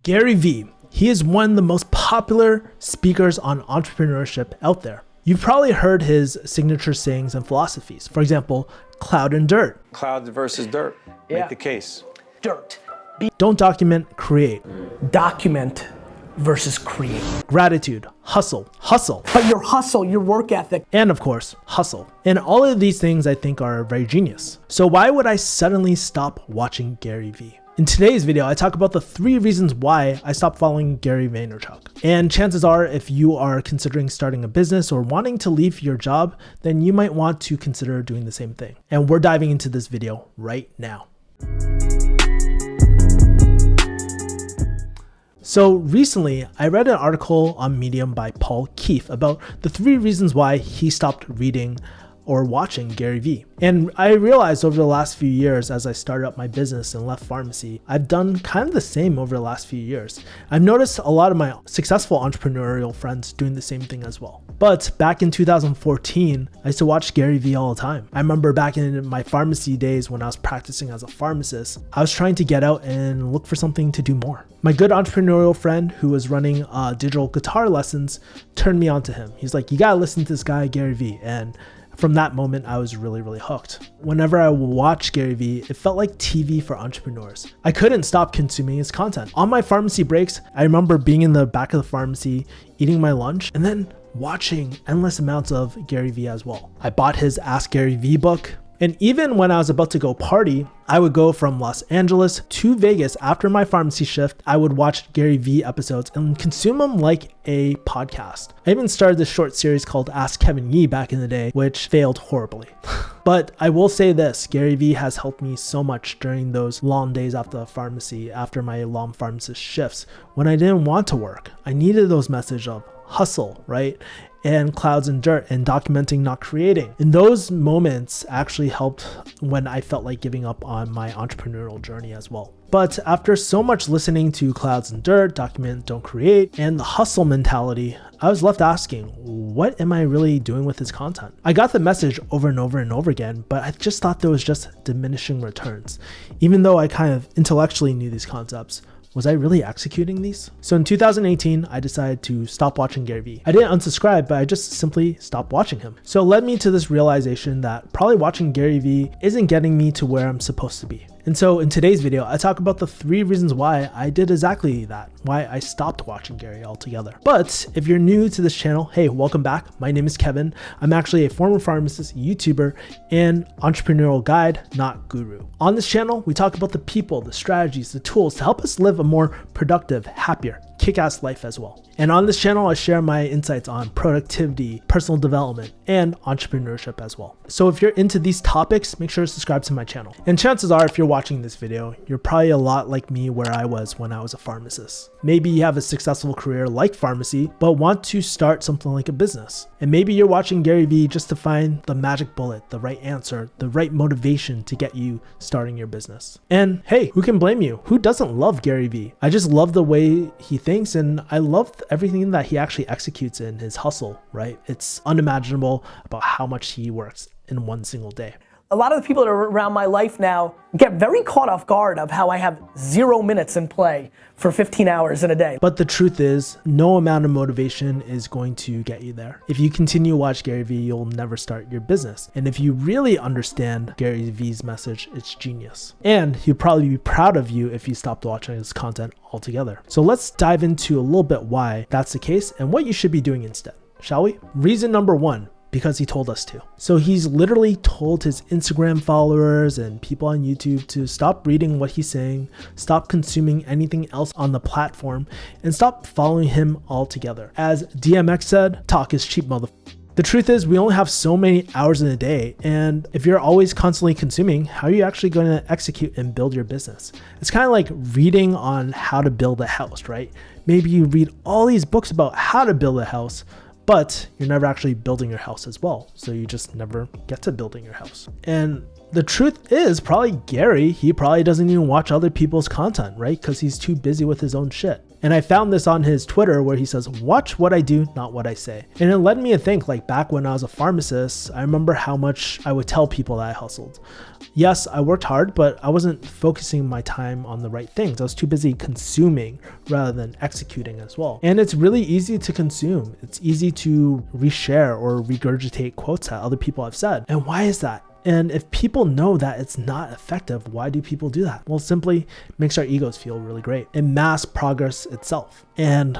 Gary Vee. He is one of the most popular speakers on entrepreneurship out there. You've probably heard his signature sayings and philosophies. For example, cloud and dirt. Cloud versus dirt. Make the case. Dirt. Don't document, create. Document versus create. Gratitude, hustle. But your hustle, your work ethic. And of course, hustle. And all of these things I think are very genius. So why would I suddenly stop watching Gary Vee? In today's video, I talk about the 3 reasons why I stopped following Gary Vaynerchuk. And chances are, if you are considering starting a business or wanting to leave your job, then you might want to consider doing the same thing. And we're diving into this video right now. So recently, I read an article on Medium by Paul Keefe about the 3 reasons why he stopped reading or watching Gary Vee. And I realized over the last few years, as I started up my business and left pharmacy, I've done kind of the same over the last few years. I've noticed a lot of my successful entrepreneurial friends doing the same thing as well. But back in 2014, I used to watch Gary Vee all the time. I remember back in my pharmacy days when I was practicing as a pharmacist, I was trying to get out and look for something to do more. My good entrepreneurial friend who was running digital guitar lessons turned me on to him. He's like, you gotta listen to this guy, Gary Vee. And from that moment, I was really hooked. Whenever I watched Gary Vee, it felt like TV for entrepreneurs. I couldn't stop consuming his content. On my pharmacy breaks, I remember being in the back of the pharmacy, eating my lunch, and then watching endless amounts of Gary Vee as well. I bought his Ask Gary Vee book. And even when I was about to go party, I would go from Los Angeles to Vegas after my pharmacy shift. I would watch Gary Vee episodes and consume them like a podcast. I even started this short series called Ask Kevin Yee back in the day, which failed horribly. But I will say this, Gary Vee has helped me so much during those long days after the pharmacy, after my long pharmacist shifts, when I didn't want to work. I needed those messages of hustle, right? And clouds and dirt and documenting, not creating. And those moments actually helped when I felt like giving up on my entrepreneurial journey as well. But after so much listening to clouds and dirt, document, don't create, and the hustle mentality, I was left asking, what am I really doing with this content? I got the message over and over and over again, but I just thought there was just diminishing returns. Even though I kind of intellectually knew these concepts, was I really executing these? So in 2018, I decided to stop watching Gary Vee. I didn't unsubscribe, but I just simply stopped watching him. So it led me to this realization that probably watching Gary Vee isn't getting me to where I'm supposed to be. And so in today's video, I talk about the 3 reasons why I did exactly that, why I stopped watching Gary altogether. But if you're new to this channel, hey, welcome back. My name is Kevin. I'm actually a former pharmacist, YouTuber, and entrepreneurial guide, not guru. On this channel, we talk about the people, the strategies, the tools to help us live a more productive, happier, kick-ass life as well. And on this channel, I share my insights on productivity, personal development, and entrepreneurship as well. So if you're into these topics, make sure to subscribe to my channel. And chances are, if you're watching this video, you're probably a lot like me where I was when I was a pharmacist. Maybe you have a successful career like pharmacy, but want to start something like a business. And maybe you're watching Gary Vee just to find the magic bullet, the right answer, the right motivation to get you starting your business. And hey, who can blame you? Who doesn't love Gary Vee? I just love the way he thinks, and I love everything that he actually executes in his hustle, right? It's unimaginable about how much he works in one single day. A lot of the people that are around my life now get very caught off guard of how I have 0 minutes in play for 15 hours in a day. But the truth is, no amount of motivation is going to get you there. If you continue to watch Gary Vee, you'll never start your business. And if you really understand Gary Vee's message, it's genius. And he'll probably be proud of you if you stopped watching his content altogether. So let's dive into a little bit why that's the case and what you should be doing instead, shall we? Reason number 1. Because he told us to. So he's literally told his Instagram followers and people on YouTube to stop reading what he's saying, stop consuming anything else on the platform, and stop following him altogether. As DMX said, talk is cheap, motherfucker. The truth is, we only have so many hours in a day, and if you're always constantly consuming, how are you actually going to execute and build your business? It's kind of like reading on how to build a house, right? Maybe you read all these books about how to build a house, but you're never actually building your house as well. So you just never get to building your house. And the truth is, probably Gary, he probably doesn't even watch other people's content, right? Because he's too busy with his own shit. And I found this on his Twitter where he says, watch what I do, not what I say. And it led me to think, like back when I was a pharmacist, I remember how much I would tell people that I hustled. Yes, I worked hard, but I wasn't focusing my time on the right things. I was too busy consuming rather than executing as well. And it's really easy to consume. It's easy to reshare or regurgitate quotes that other people have said. And why is that? And if people know that it's not effective, why do people do that? Well, simply makes our egos feel really great. It masks progress itself. And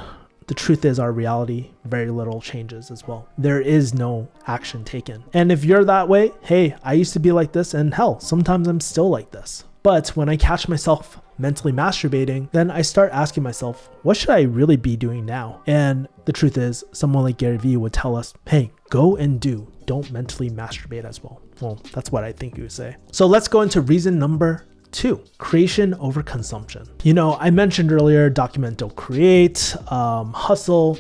the truth is, our reality, very little changes as well. There is no action taken. And if you're that way, hey, I used to be like this, and hell, sometimes I'm still like this. But when I catch myself mentally masturbating, then I start asking myself, what should I really be doing now? And the truth is, someone like Gary Vee would tell us, hey, go and do. Don't mentally masturbate as well. Well, that's what I think you would say. So let's go into reason number 2, creation over consumption. You know, I mentioned earlier, document, don't create, hustle,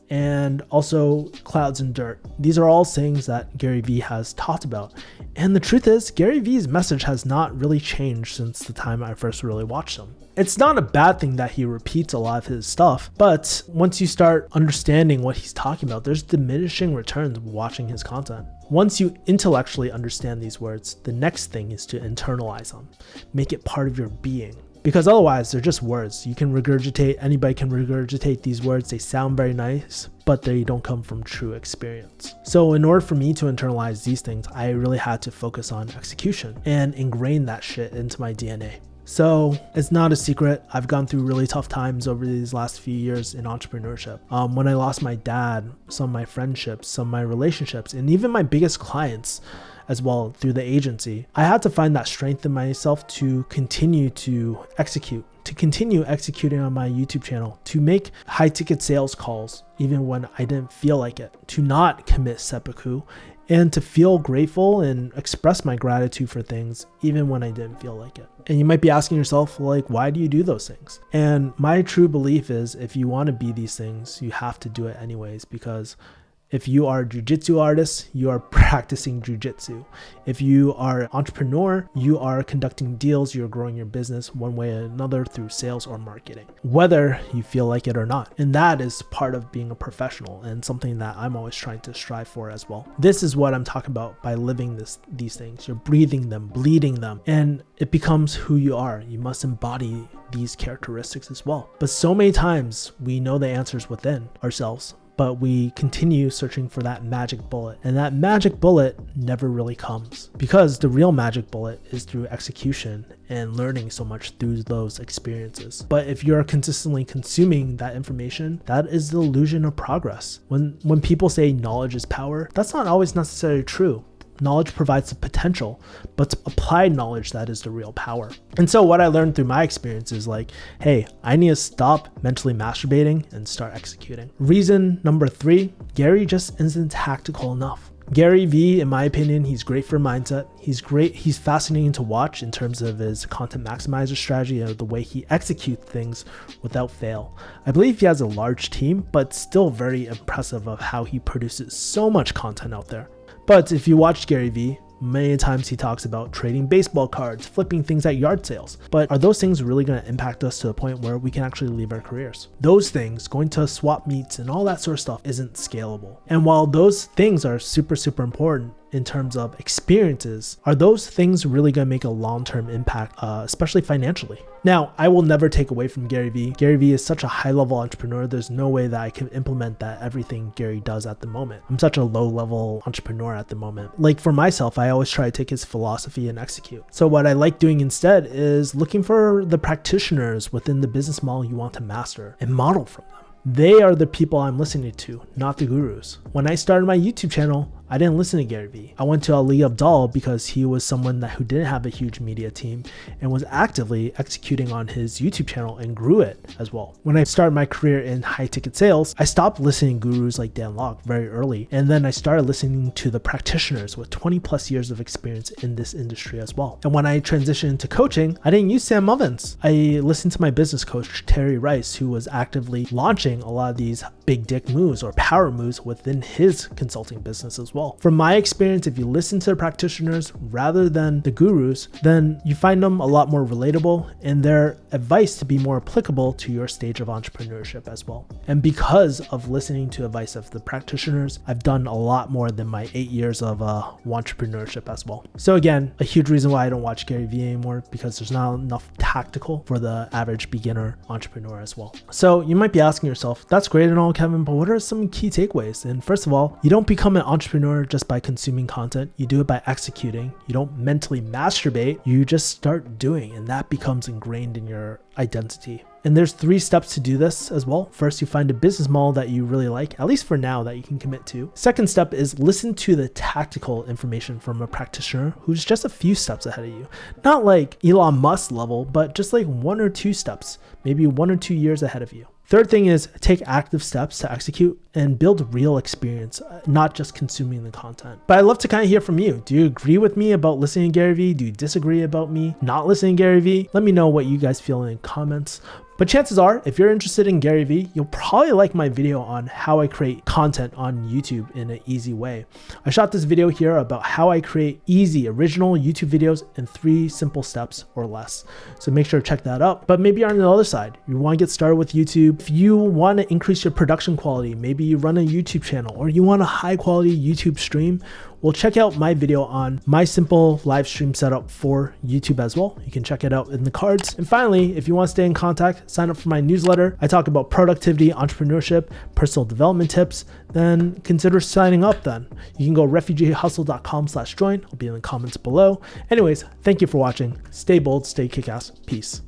and also clouds and dirt. These are all things that Gary Vee has talked about. And the truth is, Gary Vee's message has not really changed since the time I first really watched him. It's not a bad thing that he repeats a lot of his stuff, but once you start understanding what he's talking about, there's diminishing returns watching his content. Once you intellectually understand these words, the next thing is to internalize them, make it part of your being. Because otherwise, they're just words. You can regurgitate, anybody can regurgitate these words. They sound very nice, but they don't come from true experience. So in order for me to internalize these things, I really had to focus on execution and ingrain that shit into my DNA. So it's not a secret. I've gone through really tough times over these last few years in entrepreneurship. When I lost my dad, some of my friendships, some of my relationships, and even my biggest clients as well through the agency, I had to find that strength in myself to continue to execute, to continue executing on my YouTube channel, to make high ticket sales calls even when I didn't feel like it, to not commit seppuku, and to feel grateful and express my gratitude for things even when I didn't feel like it. And you might be asking yourself, like, why do you do those things? And my true belief is if you want to be these things, you have to do it anyways, because if you are a jiu-jitsu artist, you are practicing jiu-jitsu. If you are an entrepreneur, you are conducting deals, you're growing your business one way or another through sales or marketing, whether you feel like it or not. And that is part of being a professional and something that I'm always trying to strive for as well. This is what I'm talking about by living these things. You're breathing them, bleeding them, and it becomes who you are. You must embody these characteristics as well. But so many times we know the answers within ourselves, but we continue searching for that magic bullet, and that magic bullet never really comes, because the real magic bullet is through execution and learning so much through those experiences. But if you're consistently consuming that information, that is the illusion of progress. When people say knowledge is power, that's not always necessarily true. Knowledge provides the potential, but it's applied knowledge that is the real power. And so what I learned through my experience is like, hey, I need to stop mentally masturbating and start executing. Reason number 3, Gary just isn't tactical enough. Gary Vee, in my opinion, he's great for mindset. He's great. He's fascinating to watch in terms of his content maximizer strategy and the way he executes things without fail. I believe he has a large team, but still very impressive of how he produces so much content out there. But if you watch Gary Vee, many times he talks about trading baseball cards, flipping things at yard sales. But are those things really going to impact us to the point where we can actually leave our careers? Those things, going to swap meets and all that sort of stuff, isn't scalable. And while those things are super, super important in terms of experiences, are those things really going to make a long-term impact, especially financially? Now, I will never take away from Gary Vee. Gary Vee is such a high-level entrepreneur. There's no way that I can implement that everything Gary does at the moment. I'm such a low-level entrepreneur at the moment. Like for myself, I always try to take his philosophy and execute. So what I like doing instead is looking for the practitioners within the business model you want to master and model from them. They are the people I'm listening to, not the gurus. When I started my YouTube channel, I didn't listen to Gary Vee. I went to Ali Abdal because he was someone who didn't have a huge media team and was actively executing on his YouTube channel and grew it as well. When I started my career in high ticket sales, I stopped listening to gurus like Dan Lok very early. And then I started listening to the practitioners with 20 plus years of experience in this industry as well. And when I transitioned into coaching, I didn't use Sam Ovens. I listened to my business coach, Terry Rice, who was actively launching a lot of these big dick moves or power moves within his consulting business as well. well. From my experience, if you listen to the practitioners rather than the gurus, then you find them a lot more relatable and their advice to be more applicable to your stage of entrepreneurship as well. And because of listening to advice of the practitioners, I've done a lot more than my 8 years of entrepreneurship as well. So again, a huge reason why I don't watch Gary Vee anymore, because there's not enough tactical for the average beginner entrepreneur as well. So you might be asking yourself, that's great and all, Kevin, but what are some key takeaways? And first of all, you don't become an entrepreneur just by consuming content. You do it by executing. You don't mentally masturbate. You just start doing, and that becomes ingrained in your identity. And there's 3 steps to do this as well. First, you find a business model that you really like, at least for now, that you can commit to. Second step is listen to the tactical information from a practitioner who's just a few steps ahead of you. Not like Elon Musk level, but just like 1 or 2 steps, maybe 1 or 2 years ahead of you. Third thing is take active steps to execute and build real experience, not just consuming the content. But I'd love to kind of hear from you. Do you agree with me about listening to Gary Vee? Do you disagree about me not listening to Gary Vee? Let me know what you guys feel in the comments. But chances are, if you're interested in Gary Vee, you'll probably like my video on how I create content on YouTube in an easy way. I shot this video here about how I create easy, original YouTube videos in 3 simple steps or less. So make sure to check that out. But maybe you're on the other side. You want to get started with YouTube. If you want to increase your production quality, maybe you run a YouTube channel or you want a high quality YouTube stream, well, check out my video on my simple live stream setup for YouTube as well. You can check it out in the cards. And finally, if you want to stay in contact, sign up for my newsletter. I talk about productivity, entrepreneurship, personal development tips. Then consider signing up then. You can go refugeehustle.com/join. I'll be in the comments below. Anyways, thank you for watching. Stay bold, stay kick-ass. Peace.